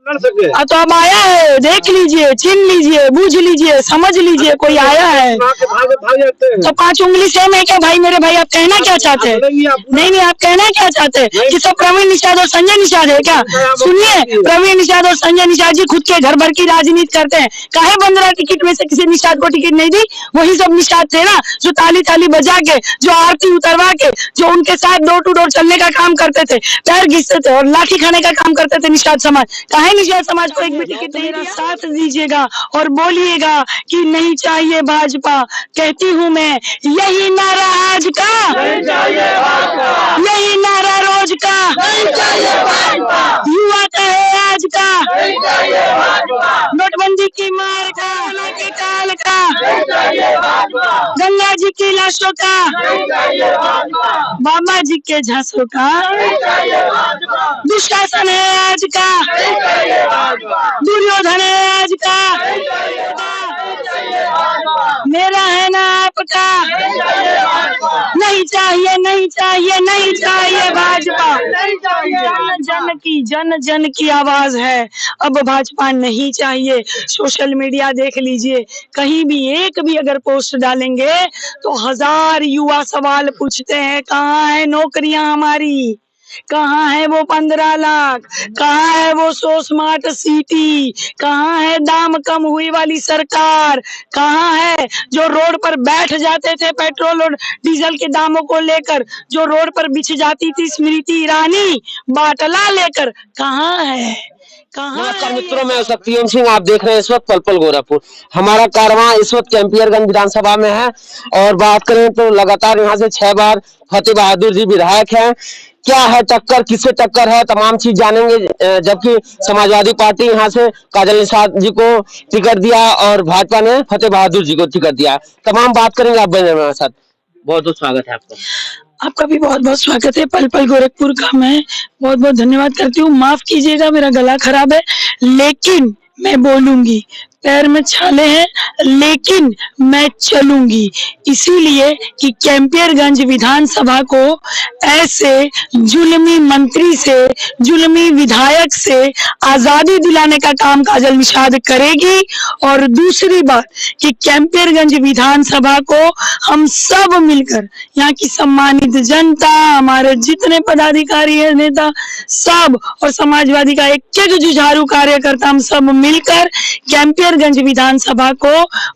तो अब आया है, देख लीजिए, चिन लीजिए, बूझ लीजिए, समझ लीजिए, कोई आया है तो 5 उंगली सेम है क्या भाई? मेरे भाई आप कहना क्या चाहते हैं? नहीं, आप कहना क्या चाहते हैं कि सब प्रवीण निषाद और संजय निषाद है क्या? सुनिए, प्रवीण निषाद और संजय निषाद जी खुद के घर भर की राजनीति करते हैं। काहे 15 टिकट में से किसी निषाद को टिकट नहीं दी? वही सब निषाद थे ना जो ताली ताली बजा के, जो आरती उतरवा के, जो उनके साथ डोर टू डोर चलने का काम करते थे, पैर घिसते थे और लाठी खाने का काम करते थे निषाद समाज। काहे निषाद समाज को एक भी टिकट नहीं दी? साथ दीजिएगा और बोलिएगा कि नहीं चाहिए भाजपा। कहती हूँ मैं, यही नारा आज का, यही नारा रोज का, युवा का है आज का, नोटबंदी की मार का, के काल का, गंगा जी की लाशों का, बाबा जी के झांसों का, दुशासन है आज का, दुर्योधन है आज का, मेरा है ना आपका। नहीं चाहिए, नहीं चाहिए, नहीं चाहिए भाजपा। जन जन की आवाज है, अब भाजपा नहीं चाहिए। सोशल मीडिया देख लीजिए, कहीं भी एक भी अगर पोस्ट डालेंगे तो 1000 युवा सवाल पूछते हैं, कहाँ है नौकरियां हमारी, कहाँ है वो 15 लाख, कहाँ है वो 100 स्मार्ट सिटी, कहाँ है दाम कम हुई वाली सरकार, कहाँ है जो रोड पर बैठ जाते थे पेट्रोल और डीजल के दामों को लेकर, जो रोड पर बिछ जाती थी स्मृति ईरानी बाटला लेकर, कहाँ है? नमस्कार मित्रों, मैं शक्तियों सिंह, आप देख रहे हैं इस वक्त पल पल गोरखपुर। हमारा कारवां इस वक्त कैंपियरगंज विधानसभा में है और बात करें तो लगातार यहाँ से 6 बार फतेह बहादुर जी विधायक हैं। क्या है टक्कर, किससे टक्कर है, तमाम चीज जानेंगे। जबकि समाजवादी पार्टी यहाँ से काजल निषाद जी को टिकट दिया और भाजपा ने फतेह बहादुर जी को टिकट दिया। तमाम बात करेंगे, आप बने हमारे साथ। बहुत बहुत स्वागत है आपका। आपका भी बहुत बहुत स्वागत है। पल पल गोरखपुर का मैं बहुत बहुत धन्यवाद करती हूँ। माफ कीजिएगा, मेरा गला खराब है, लेकिन मैं बोलूंगी। पैर में छाले हैं लेकिन मैं चलूंगी, इसीलिए कि कैंपियरगंज विधानसभा को ऐसे जुल्मी मंत्री से, जुल्मी विधायक से आजादी दिलाने का काम काजल निषाद करेगी। और दूसरी बात कि कैंपियरगंज विधानसभा को हम सब मिलकर, यहाँ की सम्मानित जनता, हमारे जितने पदाधिकारी है, नेता सब, और समाजवादी का एक जुझारू कार्यकर्ता, हम सब मिलकर कैंपियरगंज विधानसभा को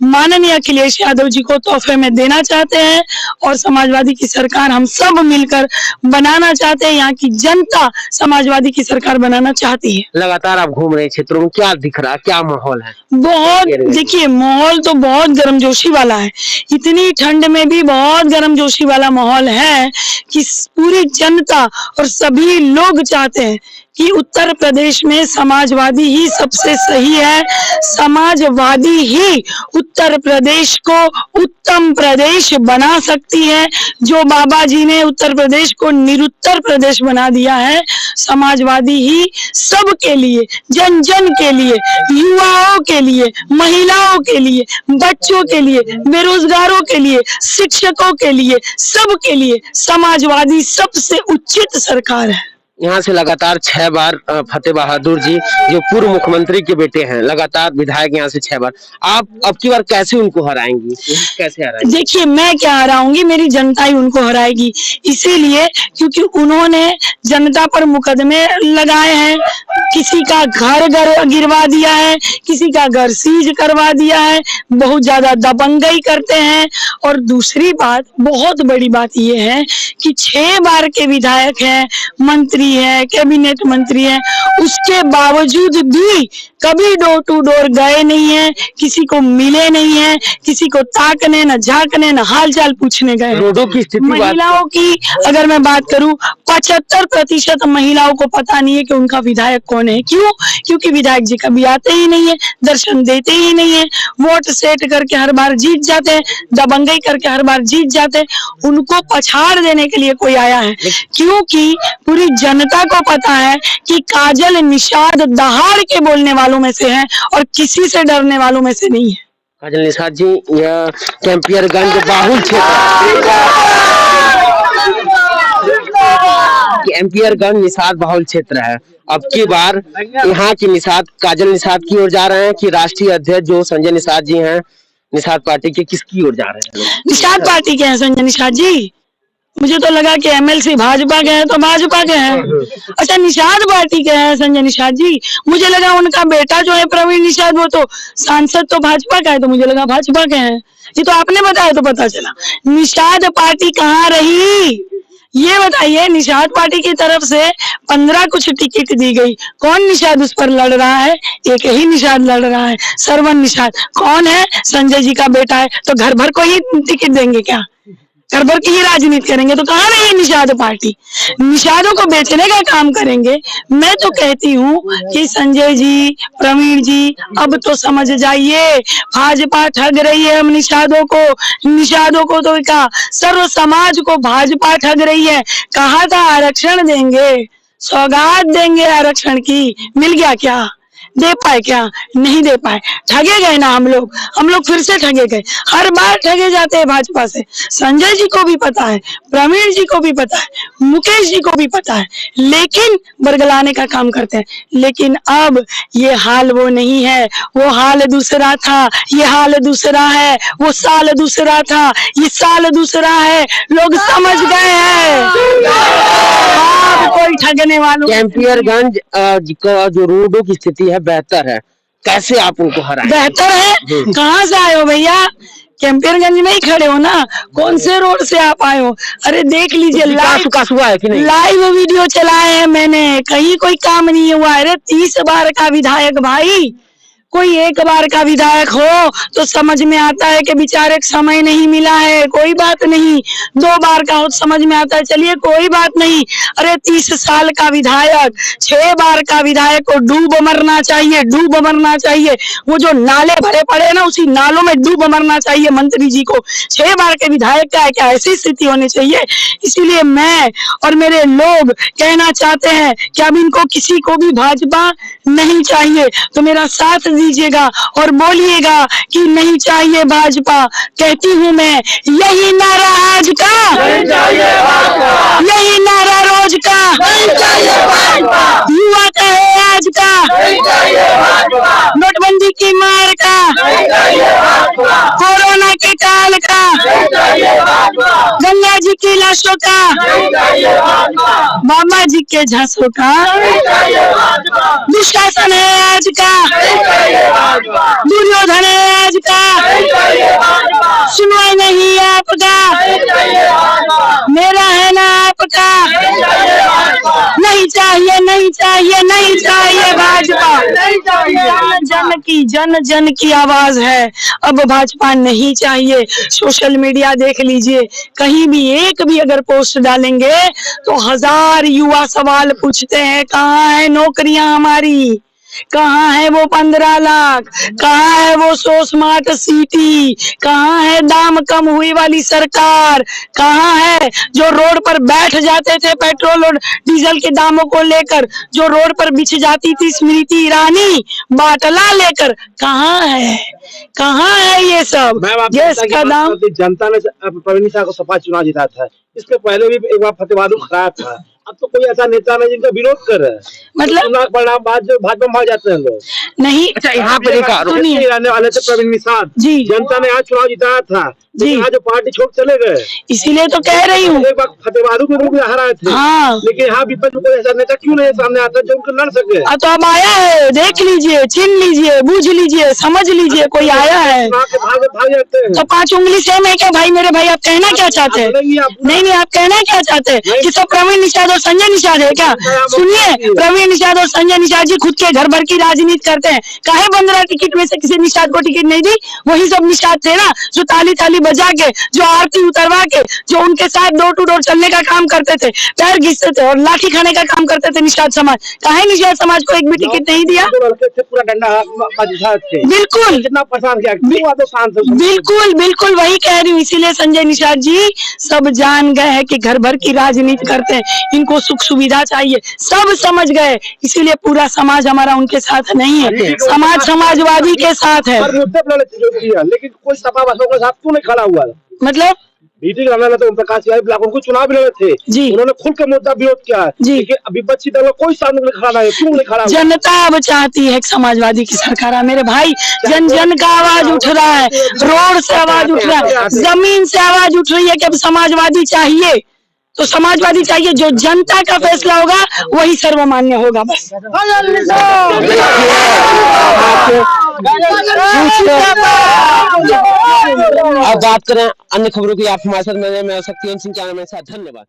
माननीय अखिलेश यादव जी को तोहफे में देना चाहते हैं और समाजवादी की सरकार हम सब मिलकर बनाना चाहते हैं। यहाँ की जनता समाजवादी की सरकार बनाना चाहती है। लगातार आप घूम रहे क्षेत्रों में, क्या दिख रहा, क्या माहौल है? बहुत, देखिए माहौल तो बहुत गर्मजोशी वाला है। इतनी ठंड में भी बहुत गर्मजोशी वाला माहौल है कि पूरी जनता और सभी लोग चाहते हैं कि उत्तर प्रदेश में समाजवादी ही सबसे सही है। समाजवादी ही उत्तर प्रदेश को उत्तम प्रदेश बना सकती है। जो बाबा जी ने उत्तर प्रदेश को निरुत्तर प्रदेश बना दिया है, समाजवादी ही सबके लिए, जन जन के लिए, युवाओं के लिए, महिलाओं के लिए, बच्चों के लिए, बेरोजगारों के लिए, शिक्षकों के लिए, सबके लिए समाजवादी सबसे उचित सरकार है। यहाँ से लगातार 6 बार फतेह बहादुर जी जो पूर्व मुख्यमंत्री के बेटे हैं, लगातार विधायक यहाँ से 6 बार। आप अब की बार कैसे उनको हराएंगी, कैसे हराएंगी? देखिए, मैं क्या हराऊंगी, मेरी जनता ही उनको हराएगी। इसीलिए क्योंकि उन्होंने जनता पर मुकदमे लगाए हैं, किसी का घर गिरवा दिया है, किसी का घर सीज करवा दिया है, बहुत ज्यादा दबंगई करते हैं। और दूसरी बात, बहुत बड़ी बात यह है कि 6 बार के विधायक हैं, मंत्री है, कैबिनेट मंत्री है, उसके बावजूद भी कभी डोर टू डोर गए नहीं है, किसी को मिले नहीं है, किसी को ताकने न झांकने न हालचाल पूछने गए। रोडों की स्थिति, महिलाओं की अगर मैं बात करूं, 75% महिलाओं को पता नहीं है कि उनका विधायक कौन है। क्यों? क्योंकि विधायक जी कभी आते ही नहीं है, दर्शन देते ही नहीं है, वोट सेट करके हर बार जीत जाते हैं, दबंगई करके हर बार जीत जाते हैं। उनको पछाड़ देने के लिए कोई आया है, क्योंकि पूरी जनता को पता है कि काजल निषाद दहाड़ के बोलने वालों में से है और किसी से डरने वालों में से नहीं है। काजल निषाद जी, यह कैंपियरगंज बाहुल क्षेत्र कि एम्पियरगंज निषाद बहुल क्षेत्र है। अब की बार यहाँ की निषाद काजल निषाद की ओर जा रहे हैं कि राष्ट्रीय अध्यक्ष जो संजय निषाद जी हैं निषाद पार्टी के, किसकी ओर जा रहे हैं? निषाद पार्टी के हैं संजय निषाद जी। मुझे तो लगा कि एमएलसी भाजपा के हैं तो भाजपा के हैं। अच्छा, निषाद पार्टी के हैं संजय निषाद जी। मुझे लगा उनका बेटा जो है प्रवीण निषाद वो तो सांसद तो भाजपा का है, तो मुझे लगा भाजपा के हैं। ये तो आपने बताया तो पता चला। निषाद पार्टी कहाँ रही ये बताइए। निषाद पार्टी की तरफ से 15 कुछ टिकट दी गई, कौन निषाद उस पर लड़ रहा है? एक ही निषाद लड़ रहा है, सरवन निषाद। कौन है? संजय जी का बेटा है। तो घर भर को ही टिकट देंगे क्या? घर भर की ही राजनीति करेंगे? तो कहाँ रही निषाद पार्टी? निषादों को बेचने का काम करेंगे। मैं तो कहती हूँ कि संजय जी, प्रवीण जी, अब तो समझ जाइए, भाजपा ठग रही है हम निषादों को तो क्या सर्व समाज को भाजपा ठग रही है। कहा था आरक्षण देंगे, सौगात देंगे आरक्षण की, मिल गया क्या? दे पाए क्या? नहीं दे पाए। ठगे गए ना हम लोग फिर से ठगे गए। हर बार ठगे जाते हैं भाजपा से। संजय जी को भी पता है, प्रवीण जी को भी पता है, मुकेश जी को भी पता है, लेकिन बरगलाने का काम करते हैं। लेकिन अब ये हाल वो नहीं है, वो हाल दूसरा था, ये हाल दूसरा है, वो साल दूसरा था, ये साल दूसरा है। लोग समझ गए हैं अब कोई ठगने वालों। कैंपियरगंज का जो रोडों की स्थिति है बेहतर है, कैसे आप उनको हराएं? बेहतर है? कहाँ से आए हो भैया? कैंपियरगंज में ही खड़े हो ना, कौन से रोड से आप आए हो? अरे देख लीजिए, लाइव वीडियो चलाए हैं मैंने, कहीं कोई काम नहीं हुआ। अरे 30 बार का विधायक भाई, कोई एक बार का विधायक हो तो समझ में आता है कि बेचारे समय नहीं मिला है, कोई बात नहीं। 2 बार का हो तो समझ में आता है, चलिए कोई बात नहीं। अरे 30 साल का विधायक, 6 बार का विधायक को डूब मरना चाहिए। वो जो नाले भरे पड़े ना, उसी नालों में डूब मरना चाहिए मंत्री जी को। 6 बार के विधायक का है क्या? ऐसी स्थिति होनी चाहिए। इसीलिए मैं और मेरे लोग कहना चाहते हैं कि अब इनको किसी को भी भाजपा नहीं चाहिए, तो मेरा साथ दीजिएगा और बोलिएगा कि नहीं चाहिए भाजपा। कहती हूँ मैं, यही नारा आज का, यही नारा रोज का, युवा का है आज का, नोटबंदी की मार का, कोरोना के काल का, गंगा जी की लाशों का, बाबा जी के झांसों का, दुशासन है आज का, दुर्योधन है आज का, सुनवाई नहीं आपका, मेरा है ना आपका। नहीं चाहिए, नहीं चाहिए, नहीं चाहिए भाजपा। जन की आवाज है, अब भाजपा नहीं चाहिए। सोशल मीडिया देख लीजिए, कहीं भी एक भी अगर पोस्ट डालेंगे तो 1000 युवा सवाल पूछते हैं, कहाँ है नौकरियां हमारी? कहाँ है वो 15 लाख? कहाँ है वो 100 स्मार्ट सिटी? कहाँ है दाम कम हुई वाली सरकार? कहाँ है जो रोड पर बैठ जाते थे पेट्रोल और डीजल के दामों को लेकर, जो रोड पर बिछ जाती थी स्मृति ईरानी बाटला लेकर? कहाँ है, कहाँ है ये सब? गैस का दाम। जनता ने प्रवीण निषाद को सपा चुनाव जिताया था, इसके पहले भी एक बार फतेहबादू खराब था। अब तो कोई ऐसा नेता नहीं जिनका विरोध कर रहा है, मतलब चुनाव परिणाम बाद जो भाजपा में भाग जाते हैं लोग नहीं। अच्छा, यहाँ पे रहने वाले थे प्रवीण निषाद जी, जनता ने आज चुनाव जिताया था जी, यहाँ जो पार्टी छोड़ चले गए, इसीलिए तो कह रही हूँ। एक बार फतेहबादू के रूप में हराए थे, हाँ। लेकिन यहाँ विपक्ष में कोई ऐसा नेता क्यों नहीं सामने आता जो उनको लड़ सके? तो अब आया है, देख लीजिए, चिन लीजिए, बूझ लीजिए, समझ लीजिए, कोई आया है। भाग जाते हैं तो 5 उंगली सेम है क्या भाई? मेरे भाई आप कहना क्या चाहते हैं? नहीं, आप कहना क्या चाहते हैं कि सब प्रवीण निषाद और संजय निषाद है क्या? सुनिए, प्रवीण निषाद और संजय निषाद जी खुद के घर भर की राजनीति करते हैं। काहे 15 टिकट में से किसी निषाद को टिकट नहीं दी? वही सब निषाद थे ना, जो ताली बजा के, जो आरती उतरवा के, जो उनके साथ डोर टू डोर चलने का काम करते थे, पैर घिसते थे और लाठी खाने का काम करते थे निषाद समाज। काहे निषाद समाज को एक भी टिकट नहीं दिया? पूरा डंडा बिल्कुल, कितना परेशान किया, बिल्कुल वही कह रही हूँ। इसीलिए संजय निषाद जी सब जान गए हैं कि घर भर की राजनीति करते हैं, इनको सुख सुविधा चाहिए, सब समझ गए। इसीलिए पूरा समाज हमारा उनके साथ नहीं है, समाज समाजवादी के साथ है। लेकिन कोई सपा वालों के साथ क्यों नहीं खड़ा हुआ? मतलब मीटिंग रहना तो ओम प्रकाश ब्लॉक उनको चुनाव भी लड़े थे जी। उन्होंने खुल के मुद्दा विरोध किया जी। कि अभी विपक्षी दल कोई सामने नहीं खड़ा है, क्यों नहीं खड़ा हुआ? जनता अब चाहती है कि समाजवादी की सरकार है मेरे भाई। जन जन का आवाज उठ रहा है, रोड से आवाज उठ रहा है, जमीन से आवाज उठ रही है कि अब समाजवादी चाहिए। तो समाजवादी चाहिए, जो जनता का फैसला होगा वही सर्वमान्य होगा। बस अब बात करें अन्य खबरों की, आप हमारे साथ, मैं सकती हूँ सिंह, क्या नाम है, धन्यवाद।